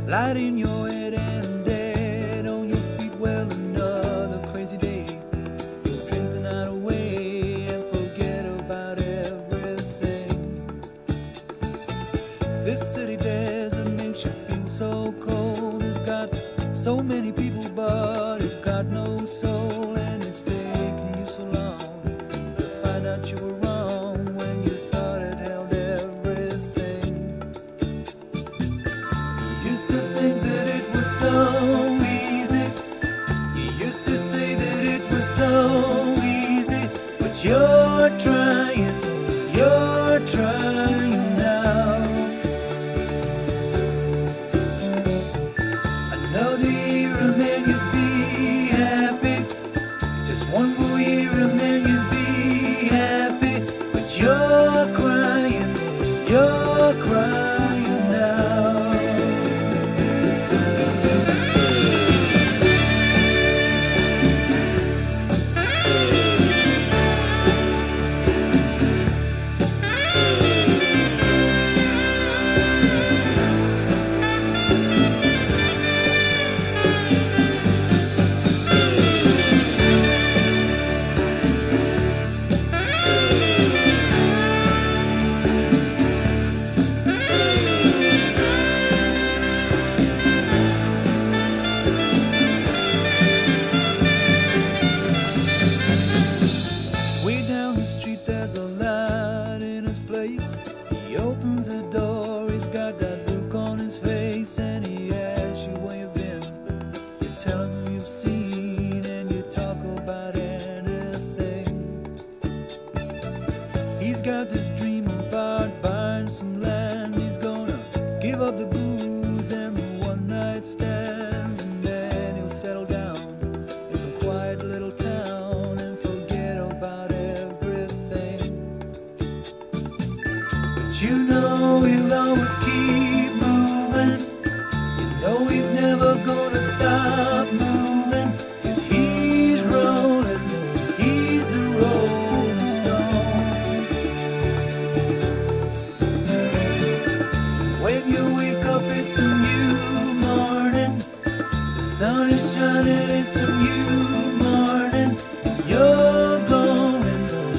light in your head and dead on your feet. Well, another crazy day. You'll drink the night away and forget about everything. This city desert makes you feel so cold. It's got so many people, but it's got no soul. And it's taken you so long to find out you were wrong when you thought it held everything. You used to think that it was so easy. You used to say that it was so easy. But you're trying now. Another year and then you'd be happy. Just one more year and then you'd be happy. But you're crying now. Way down the street there's a light in his place. He opens the door, he's got that look on his face, and he asks you where you've been. You tell him who you've seen, and you talk about anything. He's got this dream about buying some land. He's gonna give up the booze and the one-night stands, and then he'll settle down in some quiet little town and forget about everything. But you know he'll always keep moving. You know he's never gonna stop moving. 'Cause he's rolling, he's the rolling stone. When you wake up it's a new morning. The sun is shining, it's a new morning. And you're going home.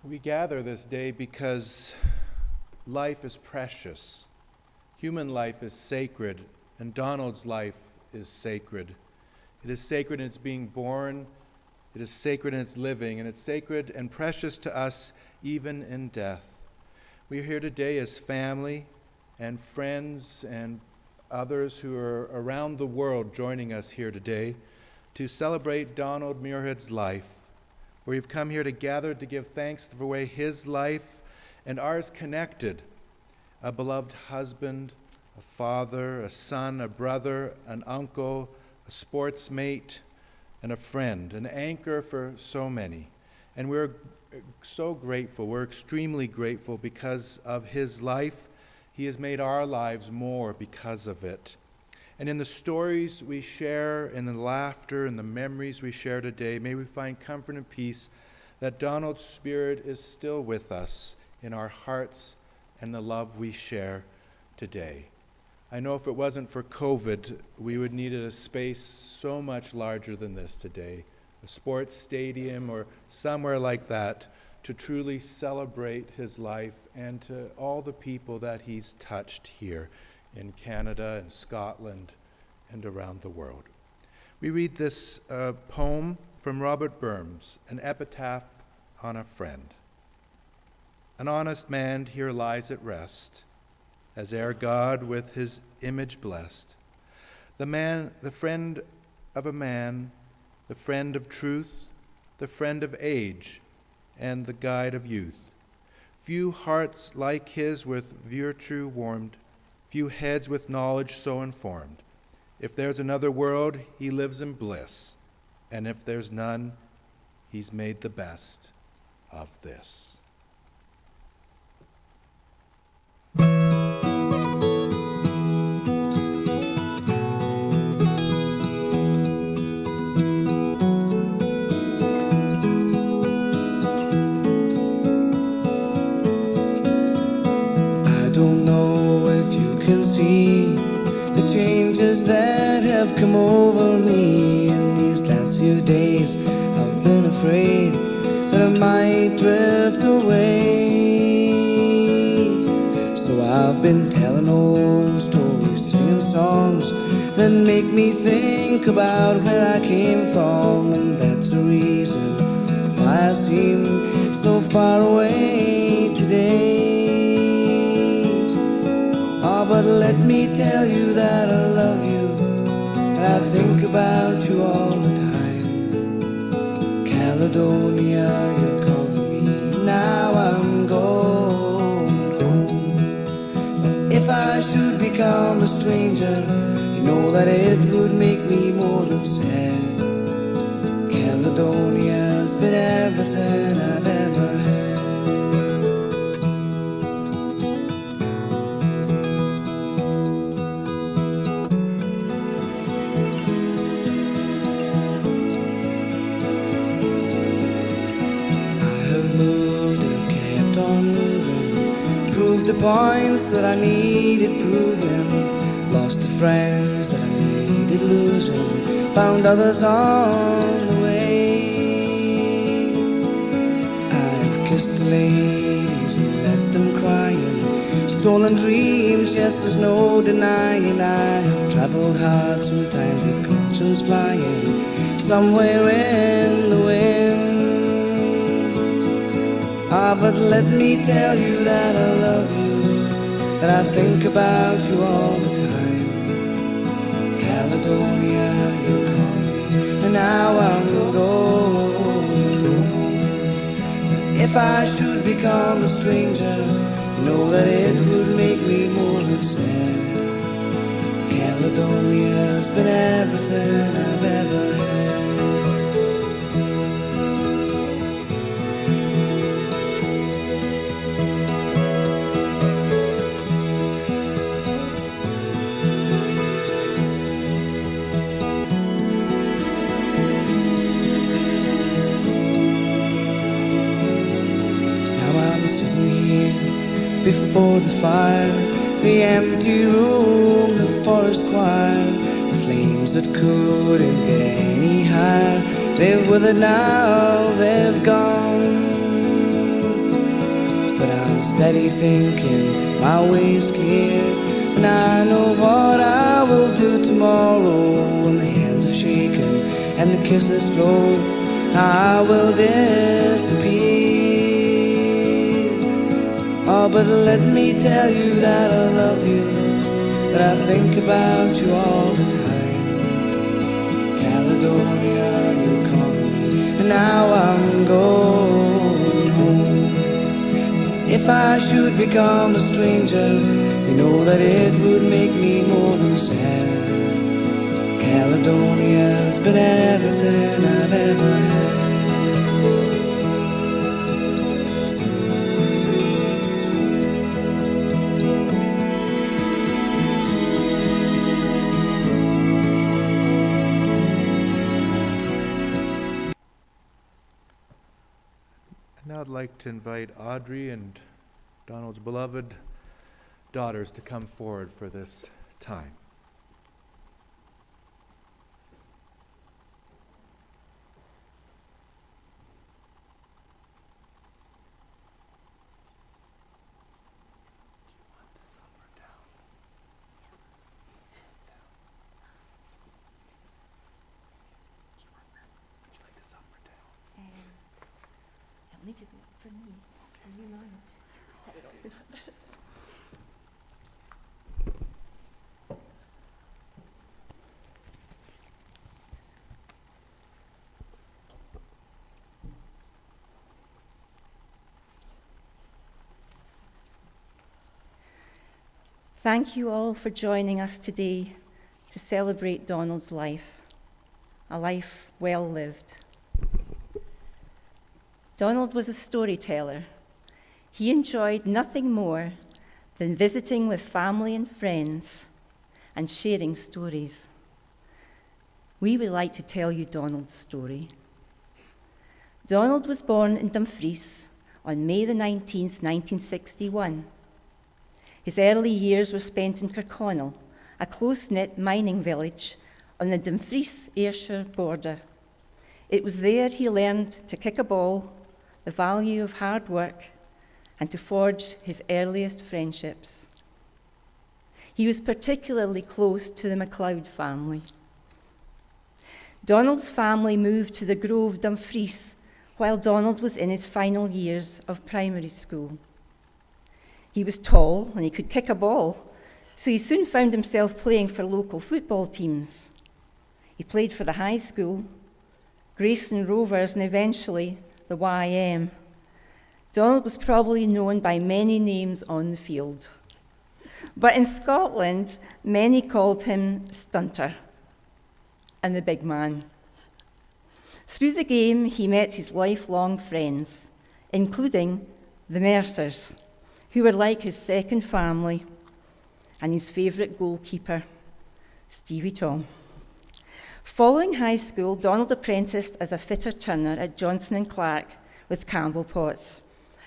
We gather this day because life is precious. Human life is sacred, and Donald's life is sacred. It is sacred in its being born. It is sacred in its living, and it's sacred and precious to us even in death. We are here today as family and friends and others who are around the world joining us here today to celebrate Donald Muirhead's life. For we've come here together to give thanks for the way his life and ours connected. A beloved husband, a father, a son, a brother, an uncle, a sports mate, and a friend, an anchor for so many. And we're so grateful, we're extremely grateful because of his life. He has made our lives more because of it. And in the stories we share, in the laughter and the memories we share today, may we find comfort and peace that Donald's spirit is still with us in our hearts and the love we share today. I know if it wasn't for COVID, we would need a space so much larger than this today, a sports stadium or somewhere like that, to truly celebrate his life and to all the people that he's touched here in Canada and Scotland and around the world. We read this poem from Robert Burns, an epitaph on a friend. An honest man here lies at rest, as ere God with his image blessed. The friend of a man, the friend of truth, the friend of age, and the guide of youth. Few hearts like his with virtue warmed, few heads with knowledge so informed. If there's another world, he lives in bliss, and if there's none, he's made the best of this. The changes that have come over me in these last few days. I've been afraid that I might drift away, so I've been telling old stories, singing songs that make me think about where I came from, and that's the reason why I seem so far away today. But let me tell you that I love you, and I think about you all the time. Caledonia, you're calling me, now I'm going home. But if I should become a stranger, you know that it would make me more than sad. Caledonia's been everything I've ever had. The points that I needed proving, lost the friends that I needed losing, found others on the way. I've kissed the ladies and left them crying, stolen dreams, yes, there's no denying. I have traveled hard sometimes with conscience flying, somewhere in the wind. But let me tell you that I love you, that I think about you all the time. Caledonia, you call me, and now I'm going home. If I should become a stranger, you know that it would make me more than sad. Caledonia's been everything I've ever had. Before the fire, the empty room, the forest choir, the flames that couldn't get any higher, they've withered now, they've gone. But I'm steady thinking, my way's clear, and I know what I will do tomorrow when the hands are shaking and the kisses flow, I will disappear. Oh, but let me tell you that I love you, that I think about you all the time. Caledonia, you're calling me, and now I'm going home. If I should become a stranger, you know that it would make me more than sad. Caledonia's been everything I've ever had. Now I'd like to invite Audrey and Donald's beloved daughters to come forward for this time. Need to be up for me. Can you mind? Thank you all for joining us today to celebrate Donald's life, a life well lived. Donald was a storyteller. He enjoyed nothing more than visiting with family and friends and sharing stories. We would like to tell you Donald's story. Donald was born in Dumfries on May the 19th, 1961. His early years were spent in Kirkconnell, a close-knit mining village on the Dumfries-Ayrshire border. It was there he learned to kick a ball, the value of hard work, and to forge his earliest friendships. He was particularly close to the MacLeod family. Donald's family moved to the Grove, Dumfries, while Donald was in his final years of primary school. He was tall and he could kick a ball, so he soon found himself playing for local football teams. He played for the high school, Grayson Rovers, and eventually the YM. Donald was probably known by many names on the field. But in Scotland, many called him Stunter and the big man. Through the game, he met his lifelong friends, including the Mercers, who were like his second family, and his favourite goalkeeper, Stevie Tom. Following high school, Donald apprenticed as a fitter turner at Johnson & Clark with Campbell Potts.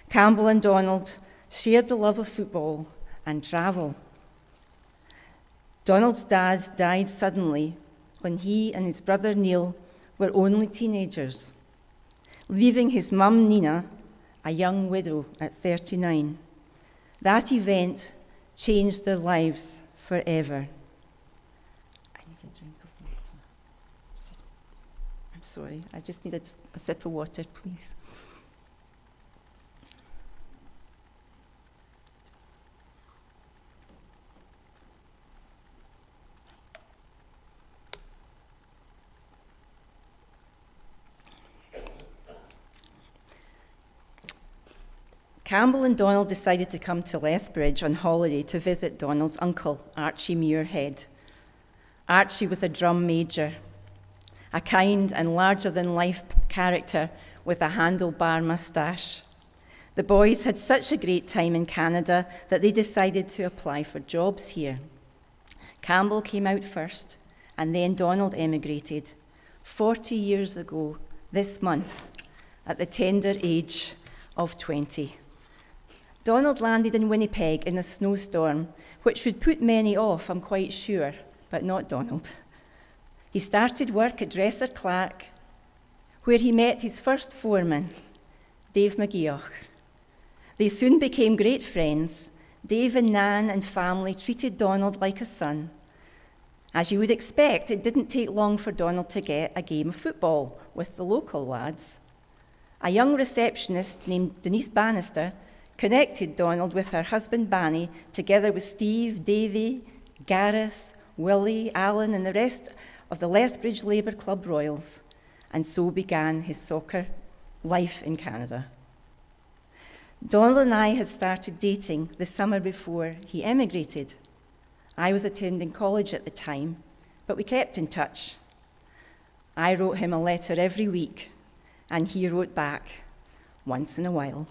Campbell and Donald shared the love of football and travel. Donald's dad died suddenly when he and his brother Neil were only teenagers, leaving his mum Nina, a young widow at 39. That event changed their lives forever. I need a drink of water. I'm sorry, I just need a sip of water, please. Campbell and Donald decided to come to Lethbridge on holiday to visit Donald's uncle, Archie Muirhead. Archie was a drum major, a kind and larger-than-life character with a handlebar moustache. The boys had such a great time in Canada that they decided to apply for jobs here. Campbell came out first, and then Donald emigrated 40 years ago this month at the tender age of 20. Donald landed in Winnipeg in a snowstorm, which would put many off, I'm quite sure, but not Donald. He started work at Dresser Clark, where he met his first foreman, Dave McGeoch. They soon became great friends. Dave and Nan and family treated Donald like a son. As you would expect, it didn't take long for Donald to get a game of football with the local lads. A young receptionist named Denise Bannister connected Donald with her husband Banny, together with Steve, Davy, Gareth, Willie, Alan, and the rest of the Lethbridge Labour Club Royals, and so began his soccer life in Canada. Donald and I had started dating the summer before he emigrated. I was attending college at the time, but we kept in touch. I wrote him a letter every week, and he wrote back once in a while.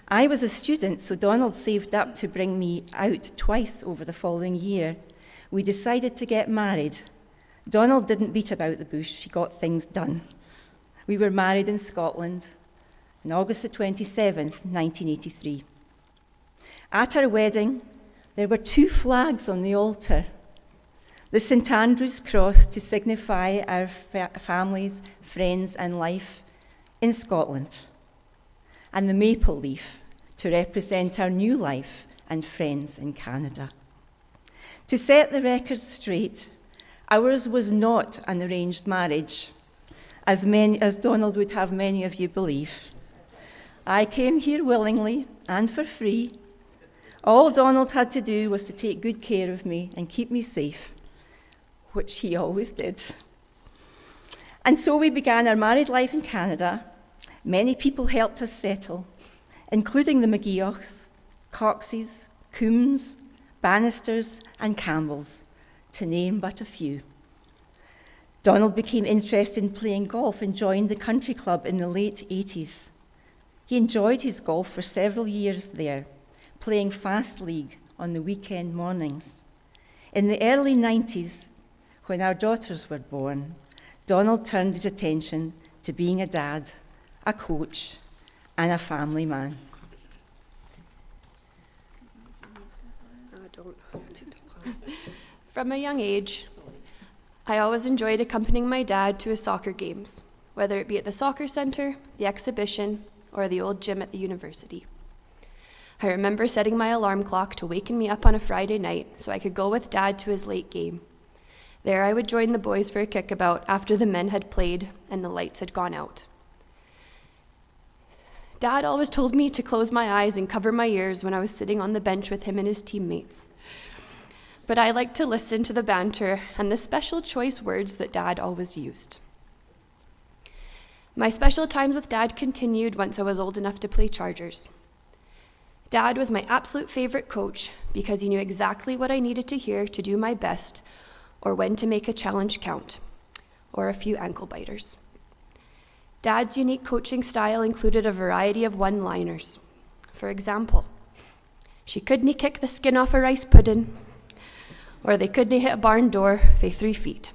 I was a student, so Donald saved up to bring me out twice over the following year. We decided to get married. Donald didn't beat about the bush, he got things done. We were married in Scotland on August the 27th, 1983. At our wedding, there were 2 flags on the altar. The St Andrew's cross to signify our families, friends and life in Scotland, and the maple leaf to represent our new life and friends in Canada. To set the record straight, ours was not an arranged marriage, as Donald would have many of you believe. I came here willingly and for free. All Donald had to do was to take good care of me and keep me safe, which he always did. And so we began our married life in Canada. Many people helped us settle, including the McGeochs, Coxes, Coombs, Bannisters, and Campbells, to name but a few. Donald became interested in playing golf and joined the country club in the late 80s. He enjoyed his golf for several years there, playing fast league on the weekend mornings. In the early 90s, when our daughters were born, Donald turned his attention to being a dad, a coach, and a family man. From a young age, I always enjoyed accompanying my dad to his soccer games, whether it be at the soccer centre, the exhibition, or the old gym at the university. I remember setting my alarm clock to waken me up on a Friday night so I could go with Dad to his late game. There I would join the boys for a kickabout after the men had played and the lights had gone out. Dad always told me to close my eyes and cover my ears when I was sitting on the bench with him and his teammates. But I liked to listen to the banter and the special choice words that Dad always used. My special times with Dad continued once I was old enough to play Chargers. Dad was my absolute favorite coach because he knew exactly what I needed to hear to do my best, or when to make a challenge count, or a few ankle biters. Dad's unique coaching style included a variety of one-liners. For example, she couldn't kick the skin off a rice pudding, or they couldn't hit a barn door fae 3 feet.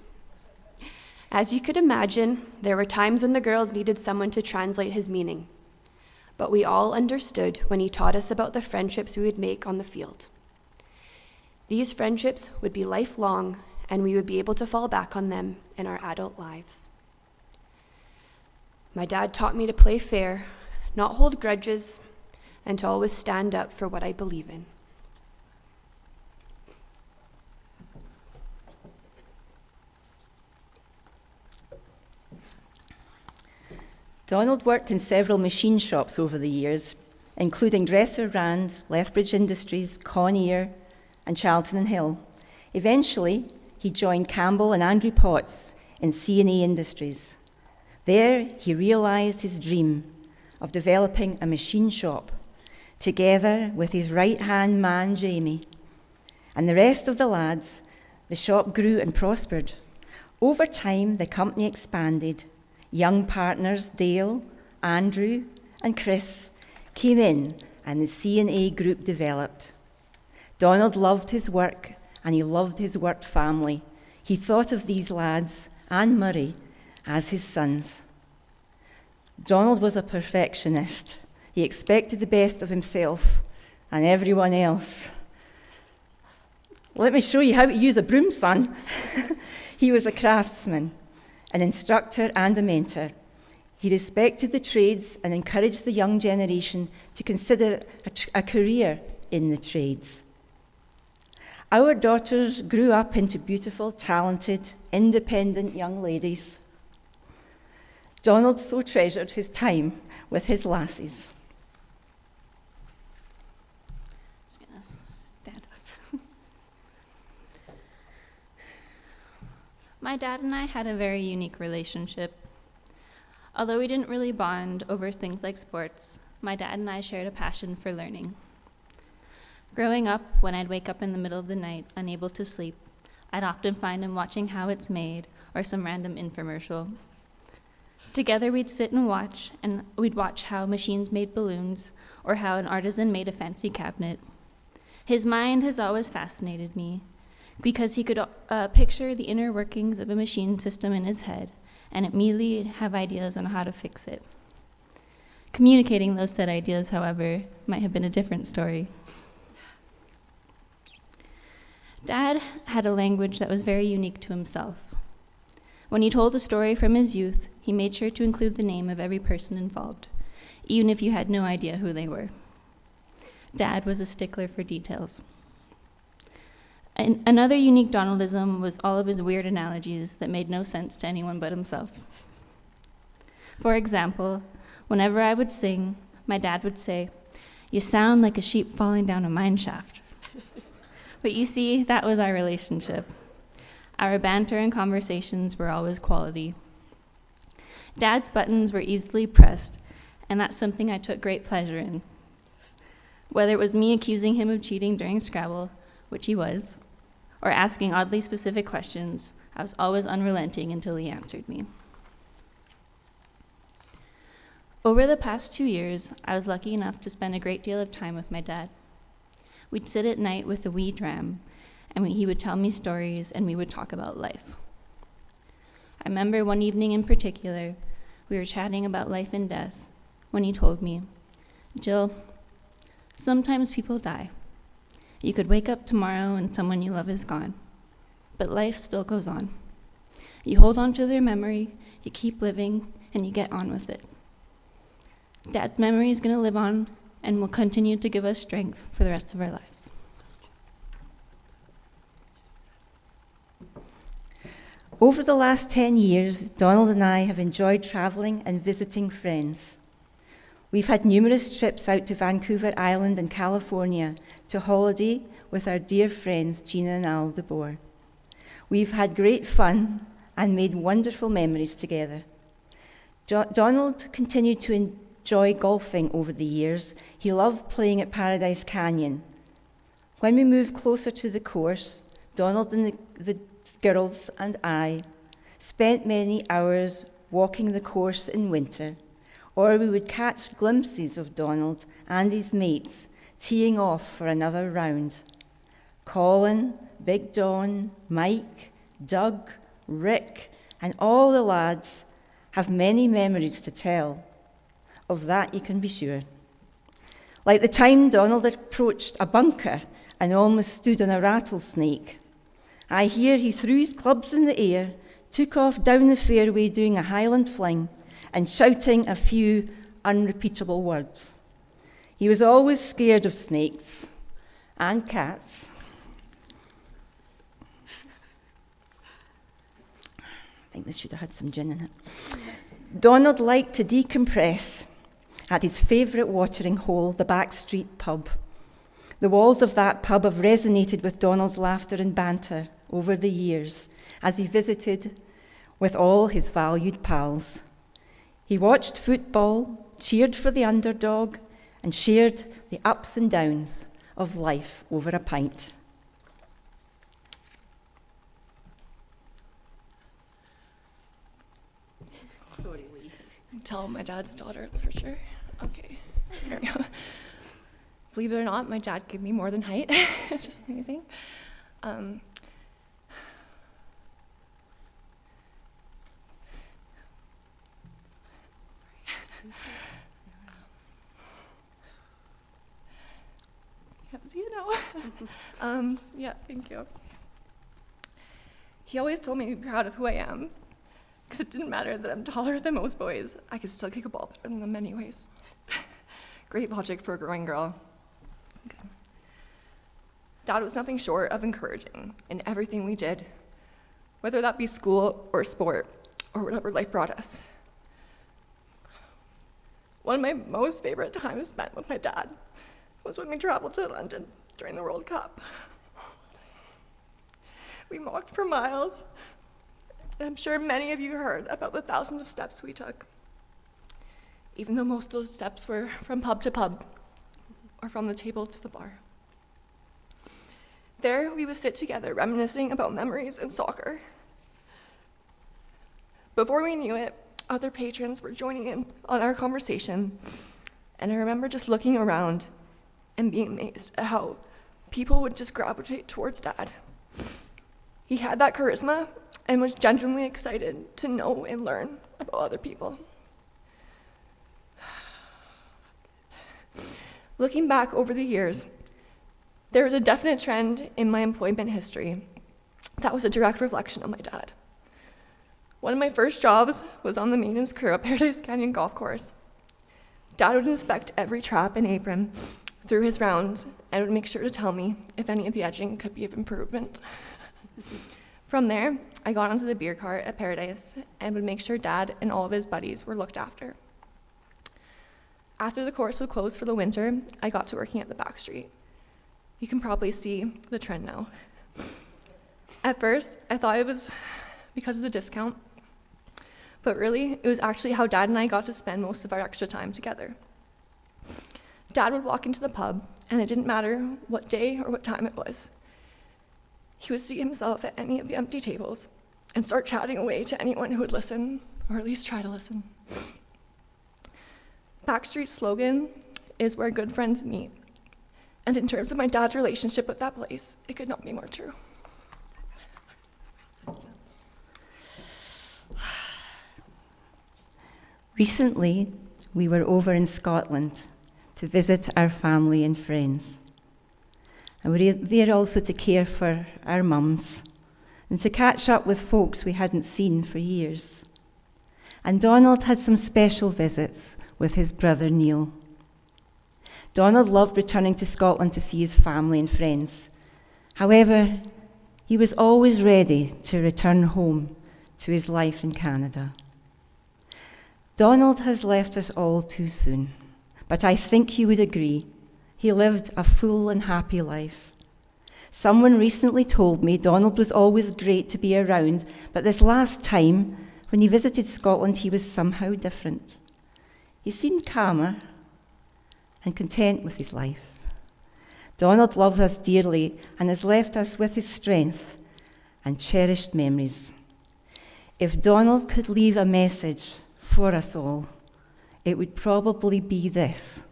As you could imagine, there were times when the girls needed someone to translate his meaning, but we all understood when he taught us about the friendships we would make on the field. These friendships would be lifelong, and we would be able to fall back on them in our adult lives. My dad taught me to play fair, not hold grudges, and to always stand up for what I believe in. Donald worked in several machine shops over the years, including Dresser Rand, Lethbridge Industries, Conair, and Charlton and Hill. Eventually, he joined Campbell and Andrew Potts in C&A Industries. There, he realized his dream of developing a machine shop, together with his right-hand man, Jamie. And the rest of the lads, the shop grew and prospered. Over time, the company expanded. Young partners Dale, Andrew, and Chris came in, and the C&A group developed. Donald loved his work, and he loved his work family. He thought of these lads, and Murray, as his sons. Donald was a perfectionist. He expected the best of himself and everyone else. Let me show you how to use a broom, son. He was a craftsman, an instructor and a mentor. He respected the trades and encouraged the young generation to consider a career in the trades. Our daughters grew up into beautiful, talented, independent young ladies. Donald so treasured his time with his lassies. Just gonna stand up. My dad and I had a very unique relationship. Although we didn't really bond over things like sports, my dad and I shared a passion for learning. Growing up, when I'd wake up in the middle of the night, unable to sleep, I'd often find him watching How It's Made or some random infomercial. Together we'd sit and we'd watch how machines made balloons or how an artisan made a fancy cabinet. His mind has always fascinated me because he could picture the inner workings of a machine system in his head and immediately have ideas on how to fix it. Communicating those said ideas, however, might have been a different story. Dad had a language that was very unique to himself. When he told a story from his youth, he made sure to include the name of every person involved, even if you had no idea who they were. Dad was a stickler for details. And another unique Donaldism was all of his weird analogies that made no sense to anyone but himself. For example, whenever I would sing, my dad would say, "You sound like a sheep falling down a mine shaft." But you see, that was our relationship. Our banter and conversations were always quality. Dad's buttons were easily pressed, and that's something I took great pleasure in. Whether it was me accusing him of cheating during Scrabble, which he was, or asking oddly specific questions, I was always unrelenting until he answered me. Over the past 2 years, I was lucky enough to spend a great deal of time with my dad. We'd sit at night with a wee dram, and he would tell me stories, and we would talk about life. I remember one evening in particular, we were chatting about life and death, when he told me, "Jill, sometimes people die. You could wake up tomorrow and someone you love is gone, but life still goes on. You hold on to their memory, you keep living, and you get on with it. Dad's memory is going to live on and will continue to give us strength for the rest of our lives." Over the last 10 years, Donald and I have enjoyed travelling and visiting friends. We've had numerous trips out to Vancouver Island and California to holiday with our dear friends Gina and Al DeBoer. We've had great fun and made wonderful memories together. Donald continued to enjoy golfing over the years. He loved playing at Paradise Canyon. When we moved closer to the course, Donald and the girls and I spent many hours walking the course in winter, or we would catch glimpses of Donald and his mates teeing off for another round. Colin, Big Don, Mike, Doug, Rick, and all the lads have many memories to tell. Of that you can be sure. Like the time Donald approached a bunker and almost stood on a rattlesnake. I hear he threw his clubs in the air, took off down the fairway doing a Highland fling, and shouting a few unrepeatable words. He was always scared of snakes and cats. I think this should have had some gin in it. Donald liked to decompress at his favourite watering hole, the Backstreet pub. The walls of that pub have resonated with Donald's laughter and banter over the years as he visited with all his valued pals. He watched football, cheered for the underdog, and shared the ups and downs of life over a pint. Tell my dad's daughter, it's for sure. Okay, here we go. Believe it or not, my dad gave me more than height. It's just amazing. Can't see it now. Yeah, thank you. He always told me to be proud of who I am, because it didn't matter that I'm taller than most boys. I could still kick a ball better than them anyways. Great logic for a growing girl. Okay. Dad was nothing short of encouraging in everything we did, whether that be school or sport or whatever life brought us. One of my most favorite times spent with my dad was when we traveled to London during the World Cup. We walked for miles, and I'm sure many of you heard about the thousands of steps we took, even though most of those steps were from pub to pub or from the table to the bar. There, we would sit together reminiscing about memories and soccer. Before we knew it, other patrons were joining in on our conversation, and I remember just looking around and being amazed at how people would just gravitate towards Dad. He had that charisma and was genuinely excited to know and learn about other people. Looking back over the years, there was a definite trend in my employment history that was a direct reflection of my dad. One of my first jobs was on the maintenance crew at Paradise Canyon Golf Course. Dad would inspect every trap and apron through his rounds and would make sure to tell me if any of the edging could be of improvement. From there, I got onto the beer cart at Paradise and would make sure Dad and all of his buddies were looked after. After the course would close for the winter, I got to working at the back street. You can probably see the trend now. At first, I thought it was because of the discount, but really, it was actually how Dad and I got to spend most of our extra time together. Dad would walk into the pub, and it didn't matter what day or what time it was. He would see himself at any of the empty tables and start chatting away to anyone who would listen, or at least try to listen. Backstreet's slogan is where good friends meet. And in terms of my dad's relationship with that place, it could not be more true. Recently, we were over in Scotland to visit our family and friends. And we were there also to care for our mums and to catch up with folks we hadn't seen for years. And Donald had some special visits with his brother Neil. Donald loved returning to Scotland to see his family and friends. However, he was always ready to return home to his life in Canada. Donald has left us all too soon, but I think you would agree he lived a full and happy life. Someone recently told me Donald was always great to be around, but this last time, when he visited Scotland, he was somehow different. He seemed calmer and content with his life. Donald loved us dearly and has left us with his strength and cherished memories. If Donald could leave a message for us all, it would probably be this: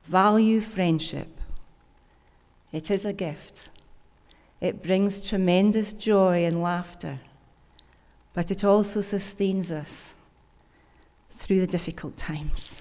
value friendship. It is a gift. It brings tremendous joy and laughter, but it also sustains us through the difficult times.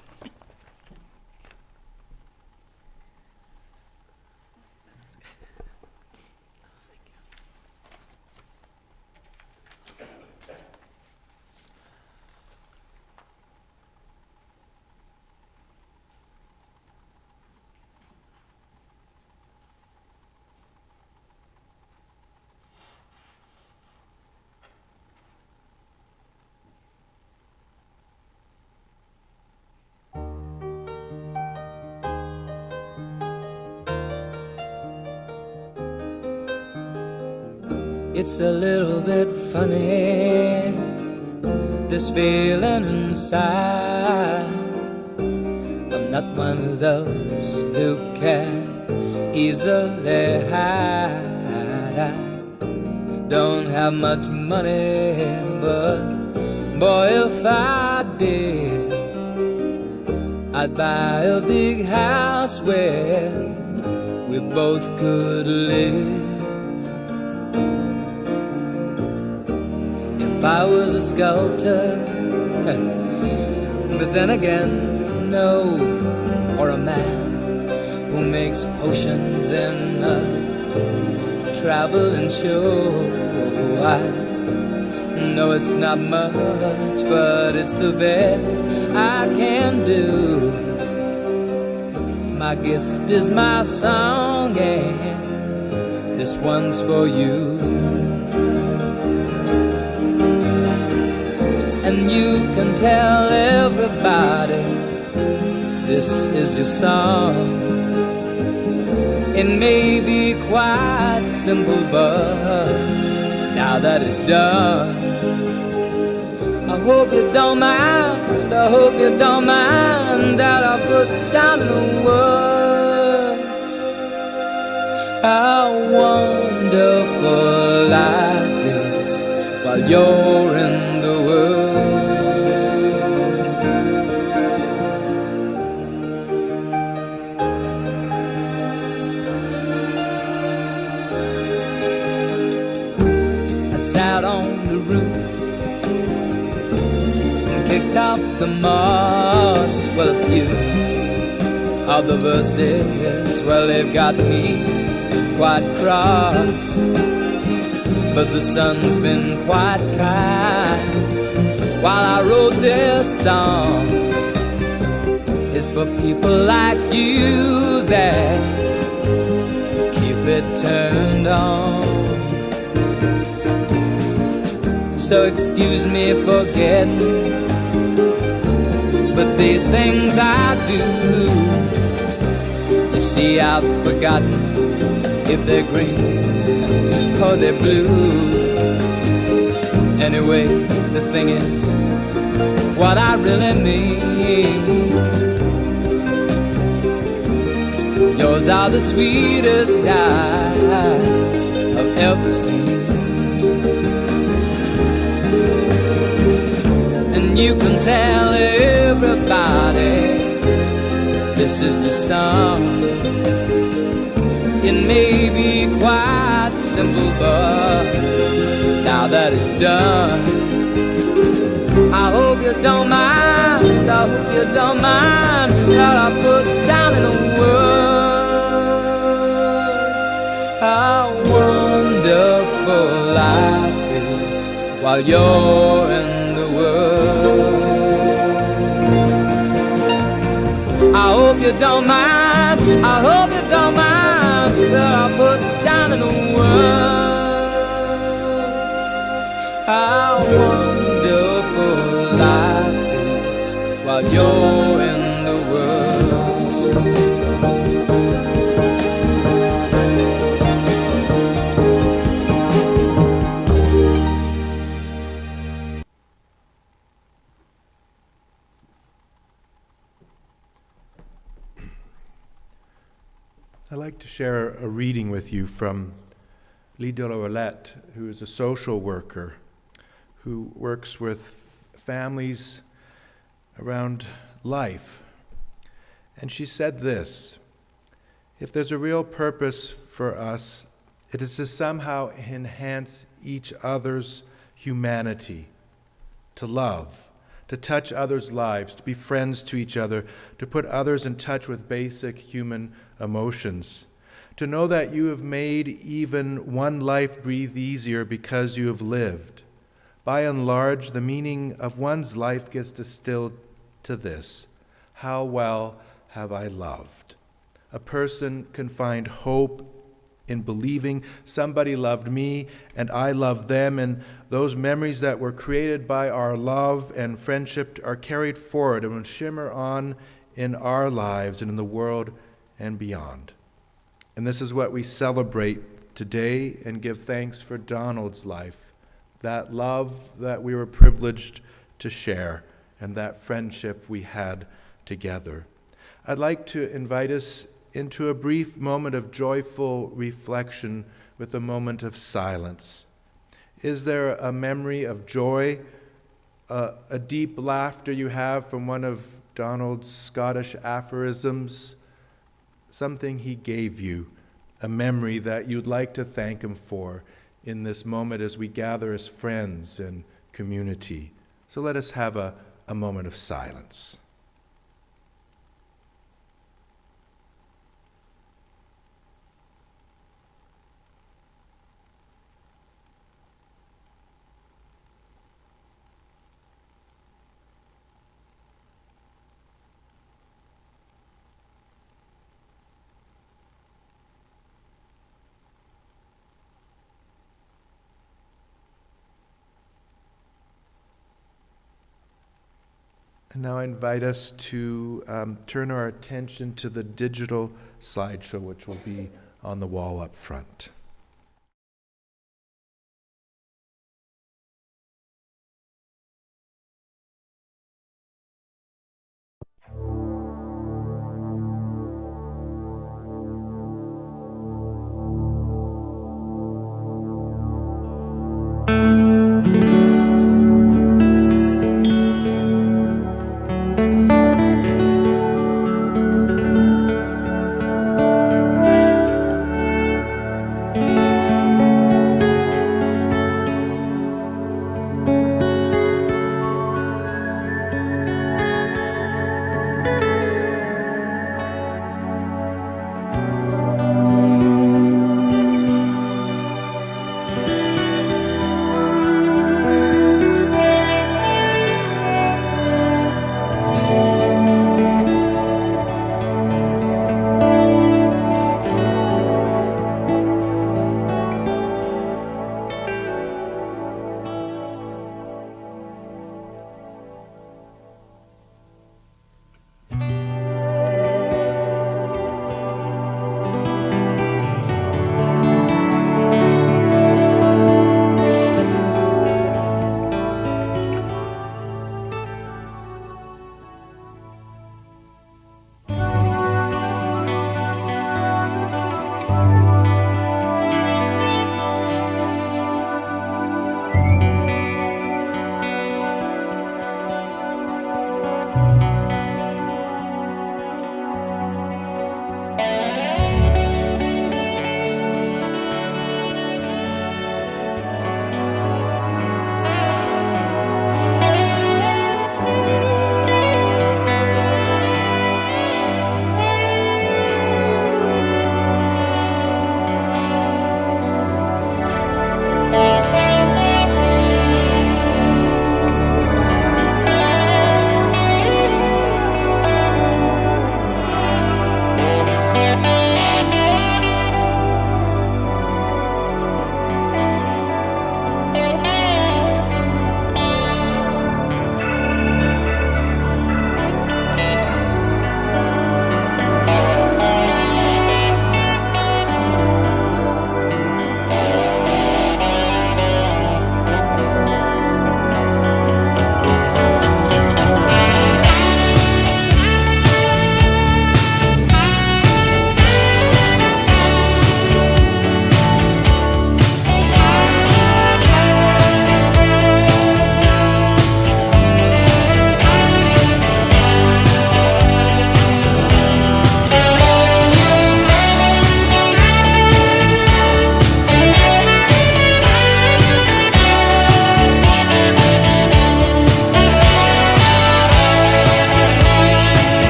It's a little bit funny, this feeling inside. I'm not one of those who can easily hide. I don't have much money, but boy, if I did, I'd buy a big house where we both could live. If I was a sculptor, but then again, no, or a man who makes potions in a traveling show. I know it's not much, but it's the best I can do. My gift is my song, and this one's for you. And you can tell everybody this is your song. It may be quite simple, but now that it's done, I hope you don't mind, I hope you don't mind that I put down in the words how wonderful life is while you're in the world. I sat on the roof and kicked out the moss. Well, a few of the verses, well, they've got me quite cross, but the sun's been quite kind while I wrote this song. It's for people like you that keep it turned on. So excuse me for getting, but these things I do, you see, I've forgotten if they're green or they're blue. Anyway, the thing is, what I really mean, yours are the sweetest eyes I've ever seen. And you can tell everybody this is your song. It may be quite simple, but now that it's done, I hope you don't mind, I hope you don't mind that I put down in the words how wonderful life is while you're in the world. I hope you don't mind, I hope you don't mind that I put down in the words how wonderful life is while you're in the world. I'd like to share a reading with you from Lee de la Roulette, who is a social worker who works with families around life. And she said this: if there's a real purpose for us, it is to somehow enhance each other's humanity, to love, to touch others' lives, to be friends to each other, to put others in touch with basic human emotions, to know that you have made even one life breathe easier because you have lived. By and large, the meaning of one's life gets distilled to this: how well have I loved? A person can find hope in believing somebody loved me and I loved them, and those memories that were created by our love and friendship are carried forward and will shimmer on in our lives and in the world and beyond. And this is what we celebrate today and give thanks for Donald's life, that love that we were privileged to share and that friendship we had together. I'd like to invite us into a brief moment of joyful reflection with a moment of silence. Is there a memory of joy, a deep laughter you have from one of Donald's Scottish aphorisms? Something he gave you, a memory that you'd like to thank him for in this moment as we gather as friends and community. So let us have a moment of silence. And now I invite us to turn our attention to the digital slideshow, which will be on the wall up front.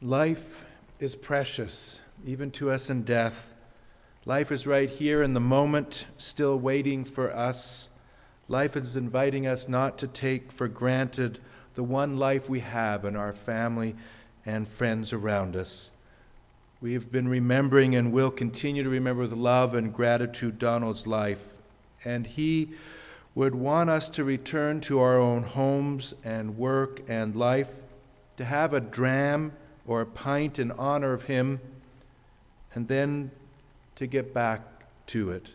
Life is precious, even to us in death. Life is right here in the moment, still waiting for us. Life is inviting us not to take for granted the one life we have in our family and friends around us. We have been remembering and will continue to remember with love and gratitude Donald's life, and he would want us to return to our own homes and work and life, to have a dram or a pint in honor of him, and then to get back to it,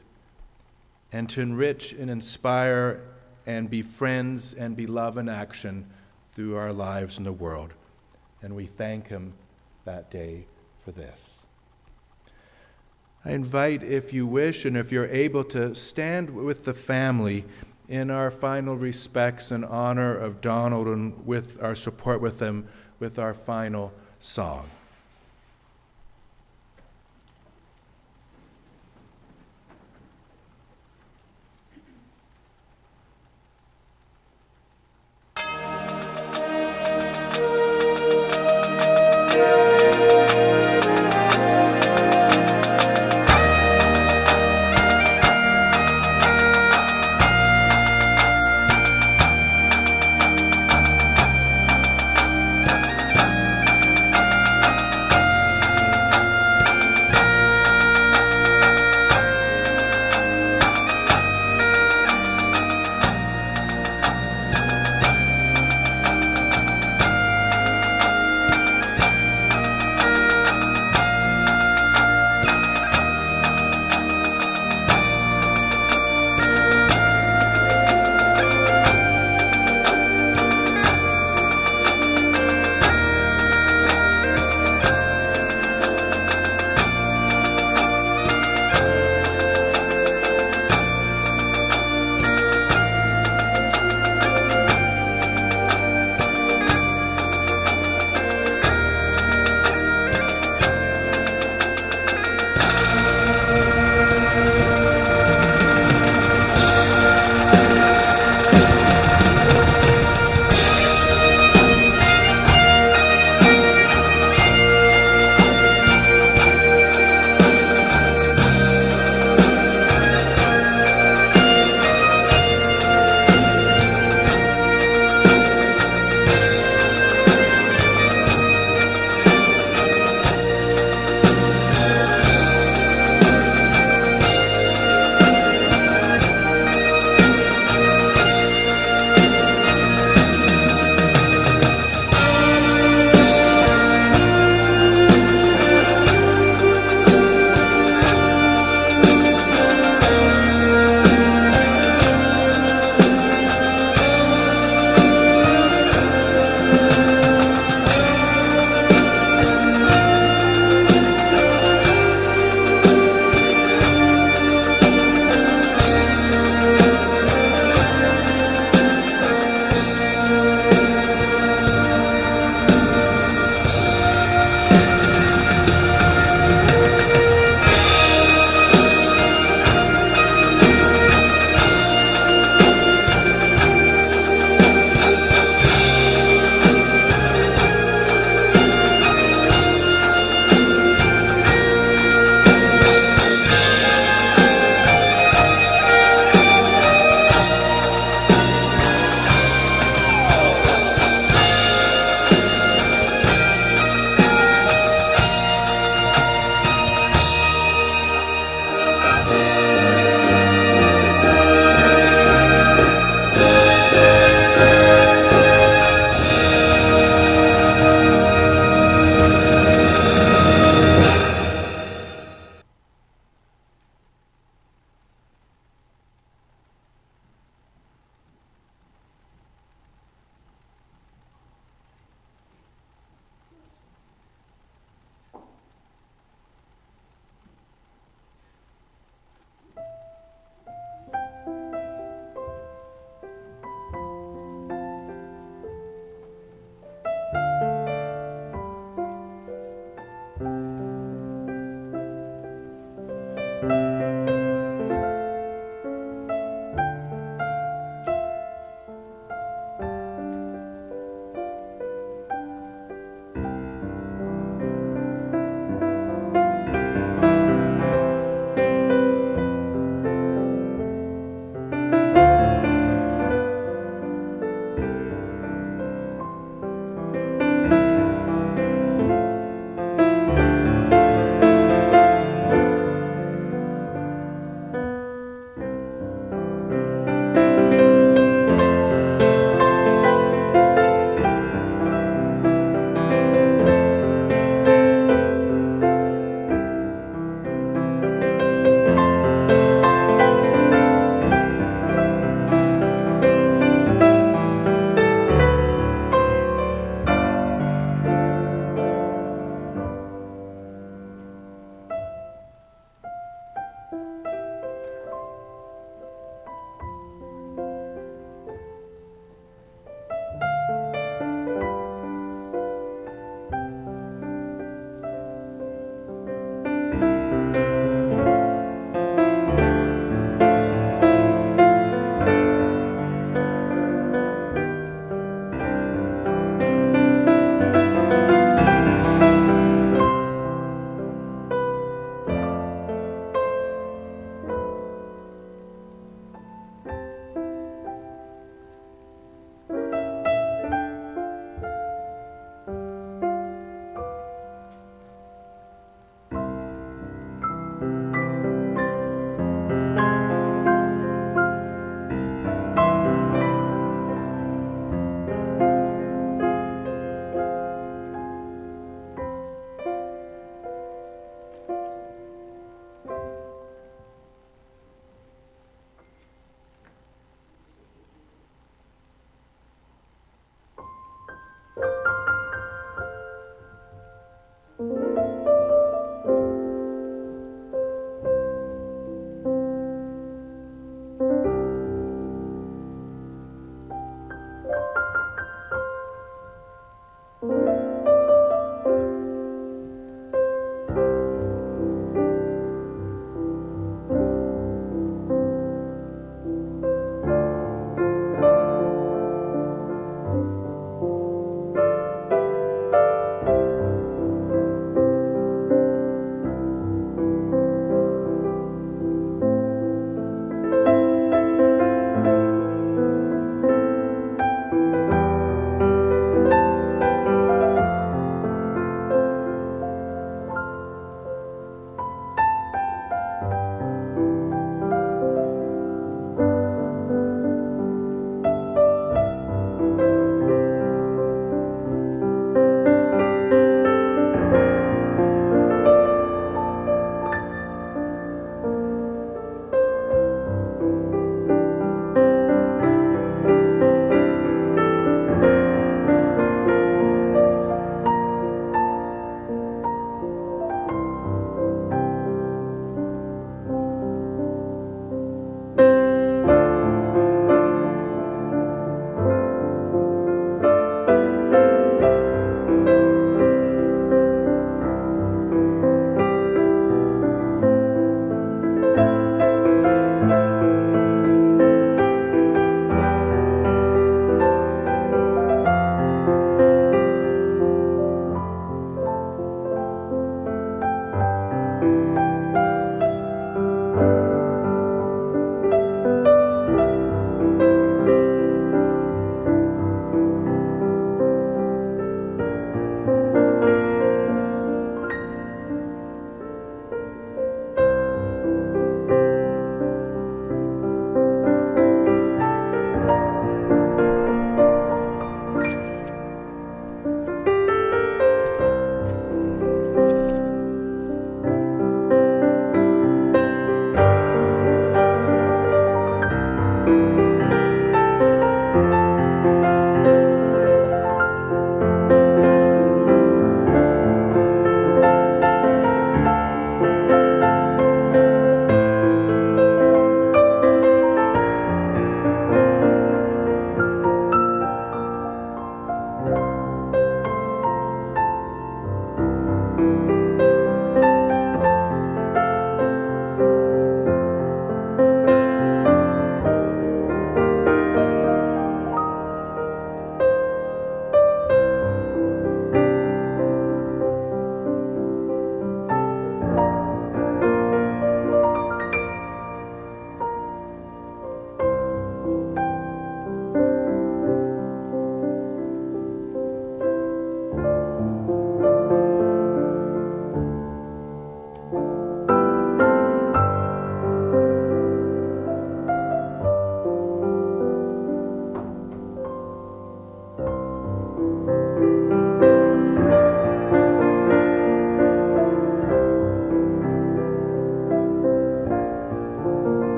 and to enrich and inspire and be friends and be love in action through our lives in the world. And we thank him that day for this. I invite, if you wish and if you're able, to stand with the family in our final respects and honor of Donald, and with our support with them with our final song.